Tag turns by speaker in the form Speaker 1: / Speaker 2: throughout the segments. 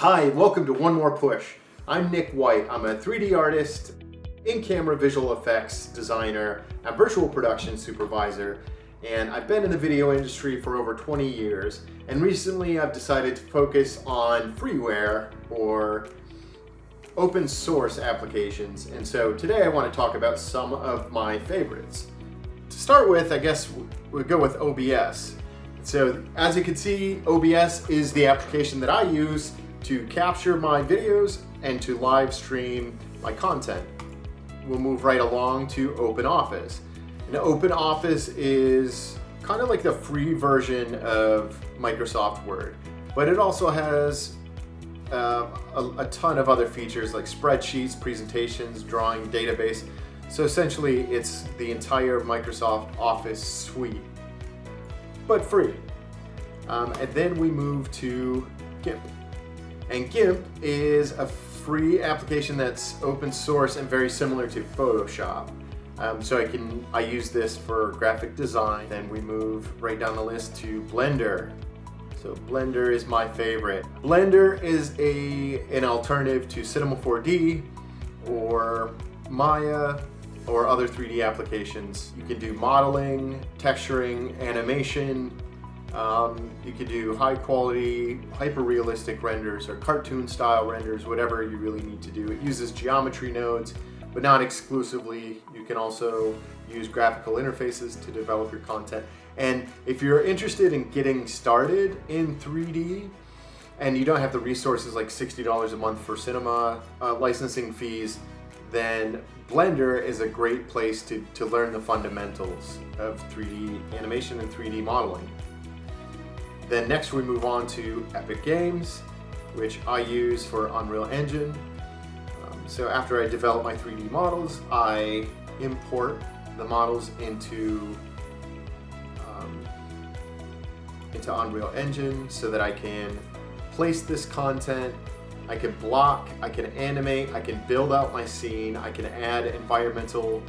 Speaker 1: Hi, and welcome to One More Push. I'm Nic White. I'm a 3D artist, in-camera visual effects designer, and virtual production supervisor, and I've been in the video industry for over 20 years, and recently I've decided to focus on freeware or open source applications, and so today I want to talk about some of my favorites. To start with, I guess we'll go with OBS. So as you can see, OBS is the application that I use to capture my videos and to live stream my content. We'll move right along to OpenOffice. And OpenOffice is kind of like the free version of Microsoft Word, but it also has a ton of other features like spreadsheets, presentations, drawing, database. So essentially it's the entire Microsoft Office suite, but free. And then we move to GIMP. And GIMP is a free application that's open source and very similar to Photoshop. So I use this for graphic design. Then we move right down the list to Blender. So Blender is my favorite. Blender is an alternative to Cinema 4D or Maya or other 3D applications. You can do modeling, texturing, animation. You can do high quality, hyper realistic renders or cartoon style renders, whatever you really need to do. It uses geometry nodes, but not exclusively. You can also use graphical interfaces to develop your content. And if you're interested in getting started in 3D and you don't have the resources like $60 a month for cinema licensing fees, then Blender is a great place to learn the fundamentals of 3D animation and 3D modeling. Then next we move on to Epic Games, which I use for Unreal Engine. So after I develop my 3D models, I import the models into Unreal Engine so that I can place this content, I can block, I can animate, I can build out my scene, I can add environmental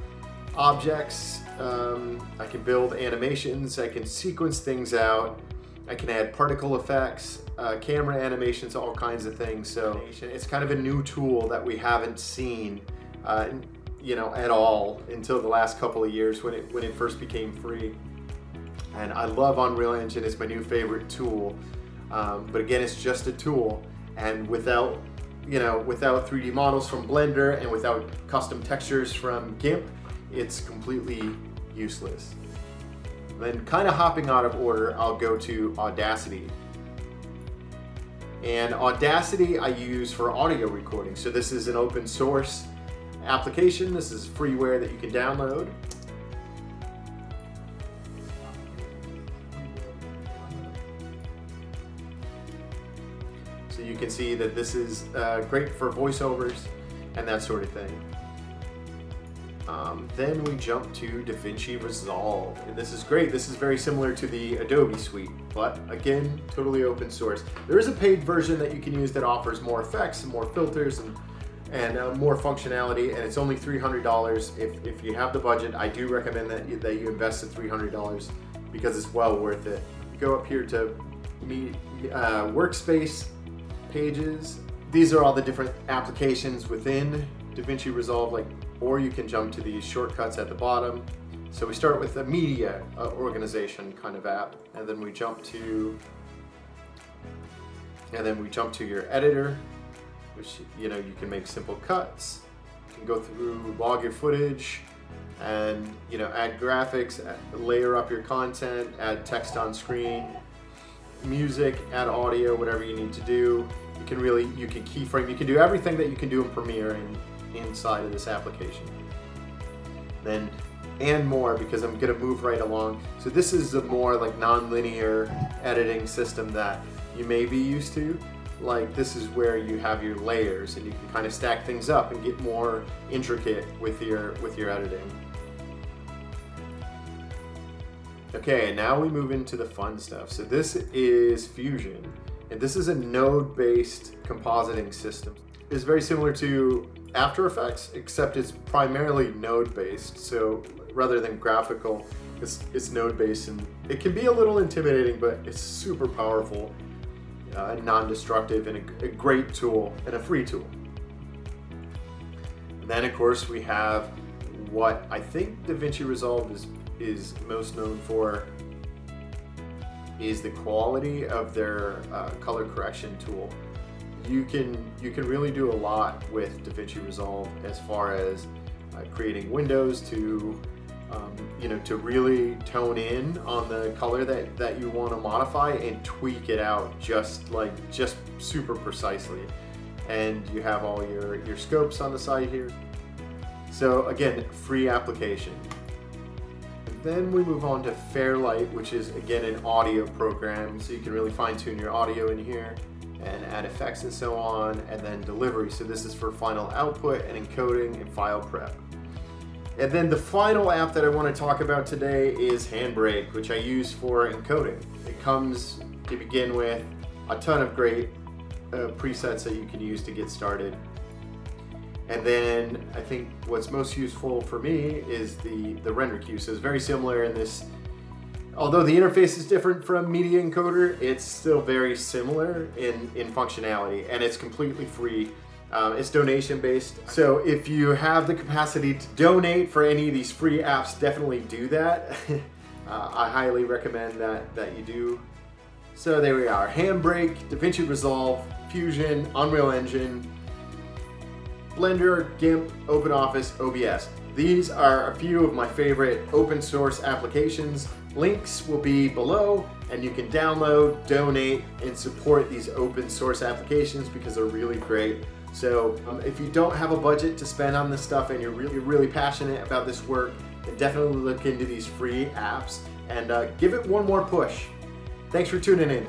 Speaker 1: objects, I can build animations, I can sequence things out, I can add particle effects, camera animations, all kinds of things. So it's kind of a new tool that we haven't seen, at all until the last couple of years when it first became free. And I love Unreal Engine. It's my new favorite tool. But again, it's just a tool, and without 3D models from Blender and without custom textures from GIMP, it's completely useless. Then kind of hopping out of order, I'll go to Audacity. And Audacity I use for audio recording. So this is an open source application. This is freeware that you can download. So you can see that this is great for voiceovers and that sort of thing. Then we jump to DaVinci Resolve, and this is great. This is very similar to the Adobe suite, but again, totally open source. There is a paid version that you can use that offers more effects and more filters and more functionality, and it's only $300 if you have the budget. I do recommend that you invest the $300 because it's well worth it. Go up here to workspace pages. These are all the different applications within DaVinci Resolve, or you can jump to these shortcuts at the bottom. So we start with a media organization kind of app, and then we jump to your editor, which you can make simple cuts. You can go through, log your footage, and add graphics, layer up your content, add text on screen, music, add audio, whatever you need to do. You can keyframe. You can do everything that you can do in Premiere inside of this application. Then and more, because I'm going to move right along. So this is a more non-linear editing system that you may be used to. This is where you have your layers and you can kind of stack things up and get more intricate with your editing. Okay, and now we move into the fun stuff. So this is Fusion, and this is a node-based compositing system. It's very similar to After Effects, except it's primarily node-based. So rather than graphical, it's node-based, and it can be a little intimidating, but it's super powerful. non-destructive and a great tool and a free tool. And then of course we have what I think DaVinci Resolve is most known for is the quality of their color correction tool. You can really do a lot with DaVinci Resolve as far as creating windows to to really tone in on the color that you want to modify and tweak it out just super precisely. And you have all your scopes on the side here. So again, free application. Then we move on to Fairlight, which is again an audio program, so you can really fine-tune your audio in here and add effects and so on. And then delivery, so this is for final output and encoding and file prep. And then the final app that I want to talk about today is Handbrake, which I use for encoding. It comes to begin with a ton of great presets that you can use to get started. And then I think what's most useful for me is the render queue. So it's very similar in this, although the interface is different from Media Encoder, it's still very similar in functionality, and it's completely free. It's donation based. So if you have the capacity to donate for any of these free apps, definitely do that. I highly recommend that you do. So there we are, Handbrake, DaVinci Resolve, Fusion, Unreal Engine, Blender, GIMP, OpenOffice, OBS. These are a few of my favorite open source applications. Links will be below, and you can download, donate, and support these open source applications because they're really great. So if you don't have a budget to spend on this stuff and you're really passionate about this work, then definitely look into these free apps and give it one more push. Thanks for tuning in.